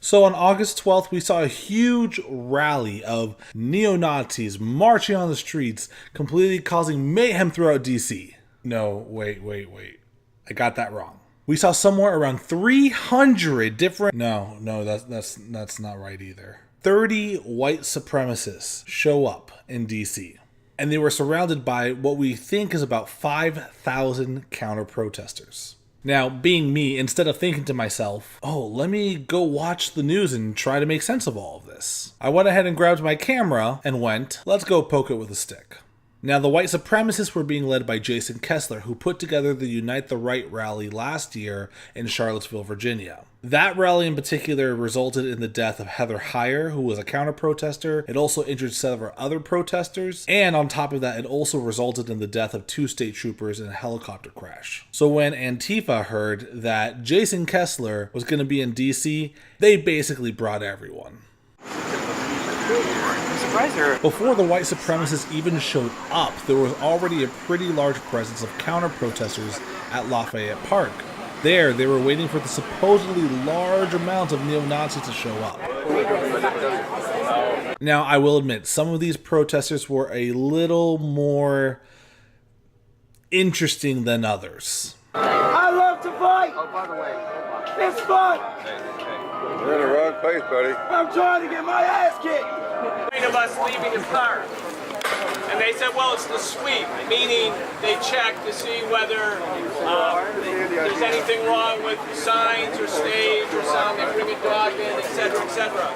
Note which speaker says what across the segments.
Speaker 1: So on August 12th, we saw a huge rally of neo-Nazis marching on the streets, completely causing mayhem throughout DC. No, wait. I got that wrong. We saw somewhere around 300 different... No, that's not right either. 30 white supremacists show up in DC. And they were surrounded by what we think is about 5,000 counter-protesters. Now, being me, instead of thinking to myself, oh, let me go watch the news and try to make sense of all of this, I went ahead and grabbed my camera and went, let's go poke it with a stick. Now, the white supremacists were being led by Jason Kessler, who put together the Unite the Right rally last year in Charlottesville, Virginia. That rally in particular resulted in the death of Heather Heyer, who was a counter-protester. It also injured several other protesters, and on top of that, it also resulted in the death of 2 state troopers in a helicopter crash. So when Antifa heard that Jason Kessler was going to be in DC, they basically brought everyone. Before the white supremacists even showed up, there was already a pretty large presence of counter-protesters at Lafayette Park. There, they were waiting for the supposedly large amount of neo-Nazis to show up. Now, I will admit, some of these protesters were a little more interesting than others.
Speaker 2: I love to fight!
Speaker 3: Oh, by the way,
Speaker 2: It's fun!
Speaker 3: you're in the wrong place, buddy.
Speaker 2: I'm trying to get my ass kicked!
Speaker 4: Of us leaving the park. And they said, well, it's the sweep, meaning they check to see whether there's anything wrong with signs or stage or sound, they bring a dog in, etc., etc.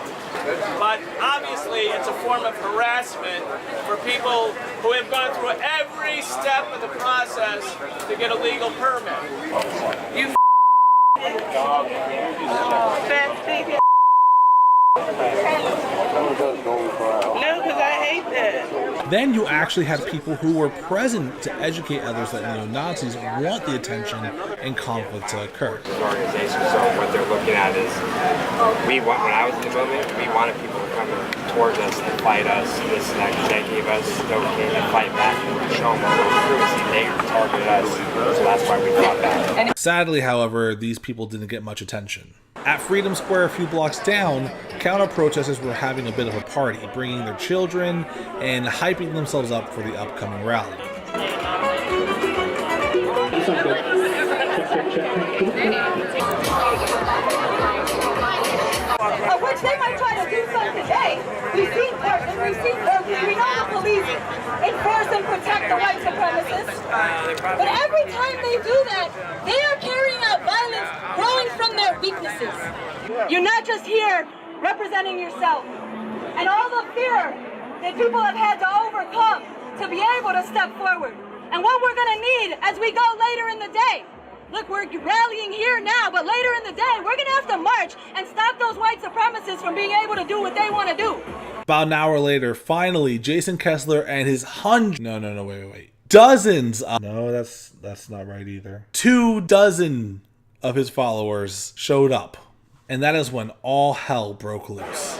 Speaker 4: But obviously, it's a form of harassment for people who have gone through every step of the process to get a legal permit. You fat baby. No, because I hate that.
Speaker 1: Then you actually had people who were present to educate others that neo-Nazis want the attention and conflict to occur.
Speaker 5: Organization, so what they're looking at is, when I was in the movement, we wanted people to come towards us and fight us, this and that, because they gave us no game to fight back and show them what we see. They targeted us, so that's why we fought back.
Speaker 1: Sadly, however, these people didn't get much attention. At Freedom Square a few blocks down, counter-protesters were having a bit of a party, bringing their children and hyping themselves up for the upcoming rally.
Speaker 6: Which they might try to do so today. We've seen we know the police enforce and protect the white supremacists. But every time they do that, they are carrying out violence growing from their weaknesses. You're not just here representing yourself and all the fear that people have had to overcome to be able to step forward. And what we're going to need as we go later in the day. Look, we're rallying here now, but later in the day, we're going to have to march and stop those white supremacists from being able to do what they want to do.
Speaker 1: About an hour later, finally, Jason Kessler and his wait. Dozens of... No, that's not right either. 24 of his followers showed up. And that is when all hell broke loose.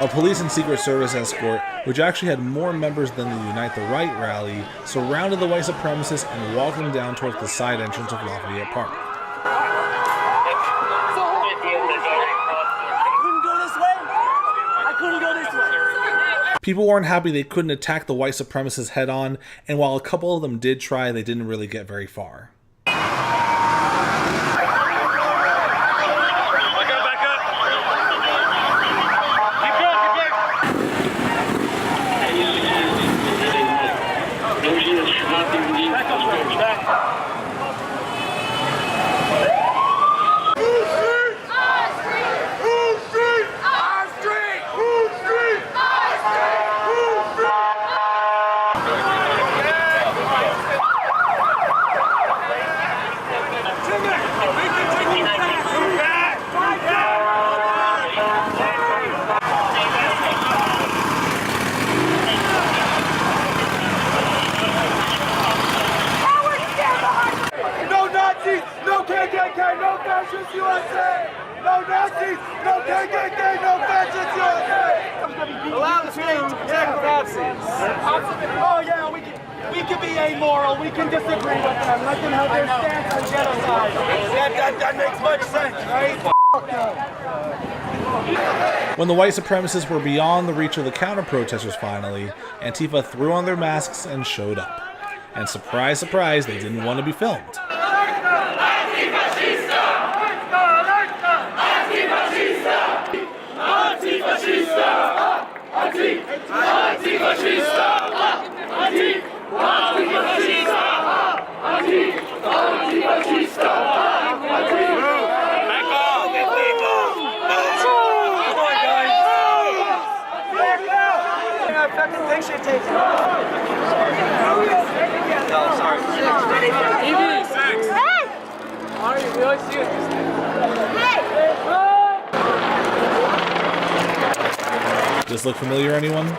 Speaker 1: A police and Secret Service escort, which actually had more members than the Unite the Right rally, surrounded the white supremacists and walked them down towards the side entrance of Lafayette Park.
Speaker 2: I couldn't go this way.
Speaker 1: People weren't happy they couldn't attack the white supremacists head on, and while a couple of them did try, they didn't really get very far.
Speaker 2: fascists USA! No Nazis! No KKK! No fascists USA! Allow the state to protect Nazis. Oh yeah, we can be amoral. We can disagree with them. Let them have their stance on genocide. That makes much sense, right?
Speaker 1: When the white supremacists were beyond the reach of the counter-protesters finally, Antifa threw on their masks and showed up. And surprise, surprise, they didn't want to be filmed.
Speaker 2: Picture taken. No, sorry.
Speaker 1: Does this look familiar, anyone?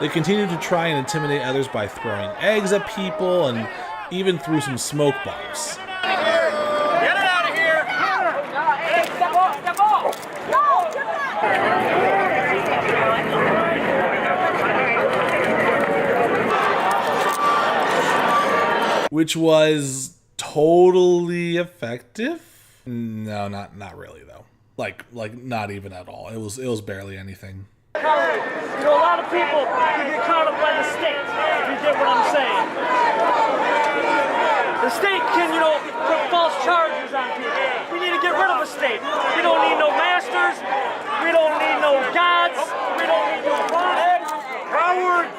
Speaker 1: They continued to try and intimidate others by throwing eggs at people and even threw some smoke bombs.
Speaker 4: Get it out of here!
Speaker 1: Which was totally effective? No, not really though. Like not even at all. It was barely anything.
Speaker 7: You know, a lot of people can get caught up by the state, if you get what I'm saying. The state can, put false charges on people. We need to get rid of the state. We don't need no masters. We don't need no gods. We don't need no cowards.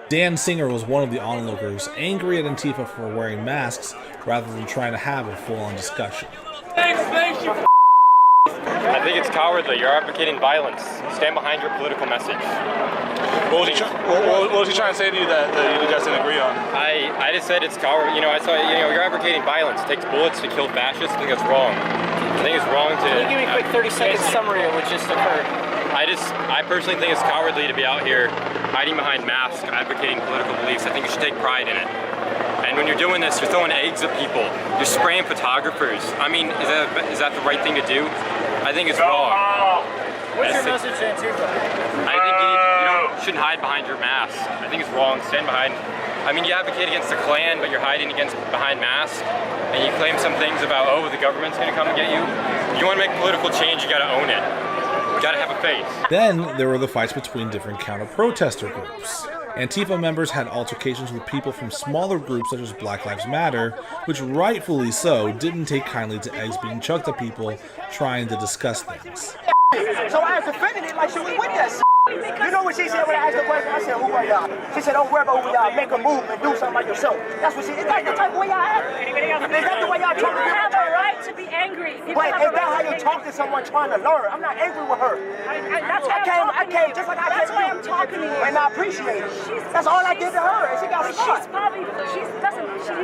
Speaker 1: Dan Singer was one of the onlookers, angry at Antifa for wearing masks rather than trying to have a full-on discussion.
Speaker 4: Thanks, you
Speaker 5: I think it's cowardly. You're advocating violence. Stand behind your political message.
Speaker 8: What was he trying to say to you that you guys didn't agree on?
Speaker 5: I just said it's cowardly. I saw, you're advocating violence. It takes bullets to kill fascists. I think that's wrong. I think it's wrong to...
Speaker 7: Can you give me a quick 30-second summary of what just occurred?
Speaker 5: I personally think it's cowardly to be out here hiding behind masks, advocating political beliefs. I think you should take pride in it. And when you're doing this, you're throwing eggs at people. You're spraying photographers. I mean, is that the right thing to do? I think it's wrong.
Speaker 7: What's your message to Antifa?
Speaker 5: I think you shouldn't hide behind your mask. I think it's wrong. Stand behind. I mean, you advocate against the Klan, but you're hiding behind masks, and you claim some things about, oh, the government's going to come and get you. If you want to make political change, you got to own it. You got to have a face.
Speaker 1: Then there were the fights between different counter-protester groups. Antifa members had altercations with people from smaller groups such as Black Lives Matter, which rightfully so didn't take kindly to eggs being chucked at people trying to discuss things.
Speaker 2: So I was defending it like she was with that. You know what she said when I asked the question? I said, who are y'all? She said, don't worry about who y'all. Make a move and do something by yourself. That's what she said. Is that the type of way y'all act? Is that the way y'all talk to
Speaker 6: People have a right to be angry.
Speaker 2: Wait, is that how you talk to someone trying to learn? I'm not angry with her.
Speaker 6: That's why
Speaker 2: I came just like I came.
Speaker 6: That's why I'm talking to you.
Speaker 2: And I appreciate it. That's all I did to her, and she got smart.
Speaker 6: She's probably, she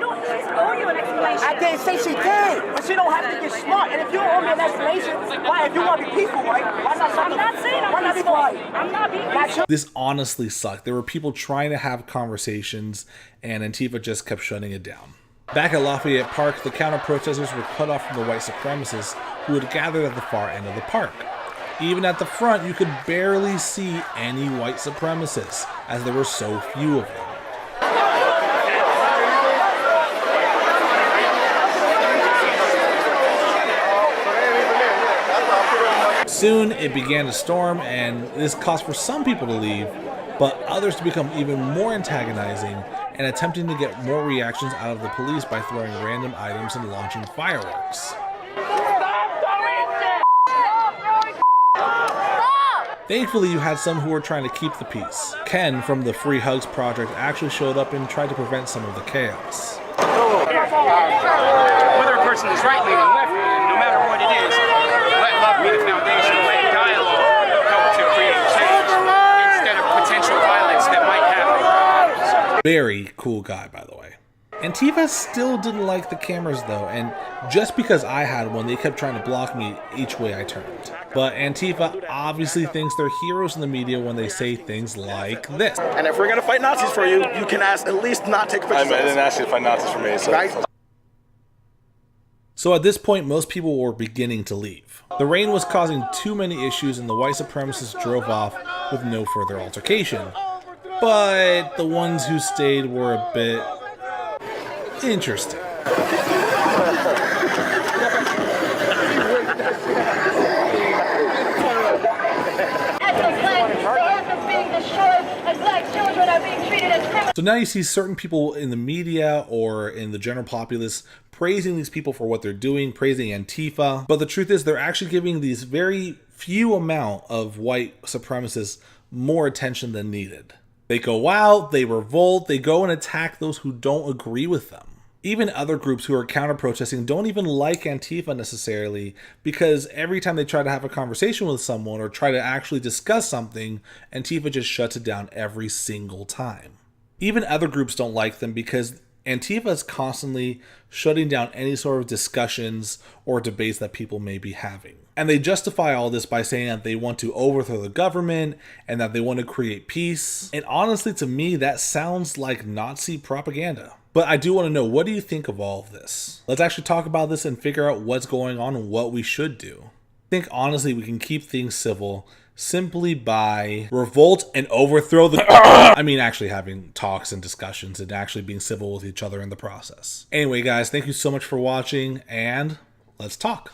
Speaker 6: owe you an explanation.
Speaker 2: I didn't say she did, but she don't have to get smart. And if you owe me an explanation, why, if you want to be peaceful, right? Why not?
Speaker 6: I'm not saying
Speaker 2: why not be quiet?
Speaker 6: I'm not being peaceful.
Speaker 1: This honestly sucked. There were people trying to have conversations, and Antifa just kept shutting it down. Back at Lafayette Park, the counter-protesters were cut off from the white supremacists who had gathered at the far end of the park. Even at the front, you could barely see any white supremacists, as there were so few of them. Soon, it began to storm, and this caused for some people to leave, but others to become even more antagonizing and attempting to get more reactions out of the police by throwing random items and launching fireworks. Thankfully, you had some who were trying to keep the peace. Ken from the Free Hugs Project actually showed up and tried to prevent some of the chaos.
Speaker 9: Whether a person is right-leaning, left-leaning, no matter what it is, let love be the foundation, let dialogue help to create change instead of potential violence that might happen.
Speaker 1: Very cool guy, by the way. Antifa still didn't like the cameras though, and just because I had one, they kept trying to block me each way I turned. But Antifa obviously thinks they're heroes in the media when they say things like this.
Speaker 10: And if we're gonna fight Nazis for you, you can at least not take pictures.
Speaker 8: I didn't ask you to fight Nazis for me, so.
Speaker 10: Right?
Speaker 1: So at this point, most people were beginning to leave. The rain was causing too many issues and the white supremacists drove off with no further altercation. But the ones who stayed were a bit interesting. So now you see certain people in the media or in the general populace praising these people for what they're doing, praising Antifa. But the truth is they're actually giving these very few amount of white supremacists more attention than needed. They go out, they revolt, they go and attack those who don't agree with them. Even other groups who are counter-protesting don't even like Antifa necessarily, because every time they try to have a conversation with someone or try to actually discuss something, Antifa just shuts it down every single time. Even other groups don't like them because Antifa is constantly shutting down any sort of discussions or debates that people may be having. And they justify all this by saying that they want to overthrow the government and that they want to create peace. And honestly, to me, that sounds like Nazi propaganda. But I do want to know, what do you think of all of this? Let's actually talk about this and figure out what's going on and what we should do. I think honestly we can keep things civil simply by revolt and overthrow the I mean actually having talks and discussions and actually being civil with each other in the process. Anyway guys, thank you so much for watching and let's talk.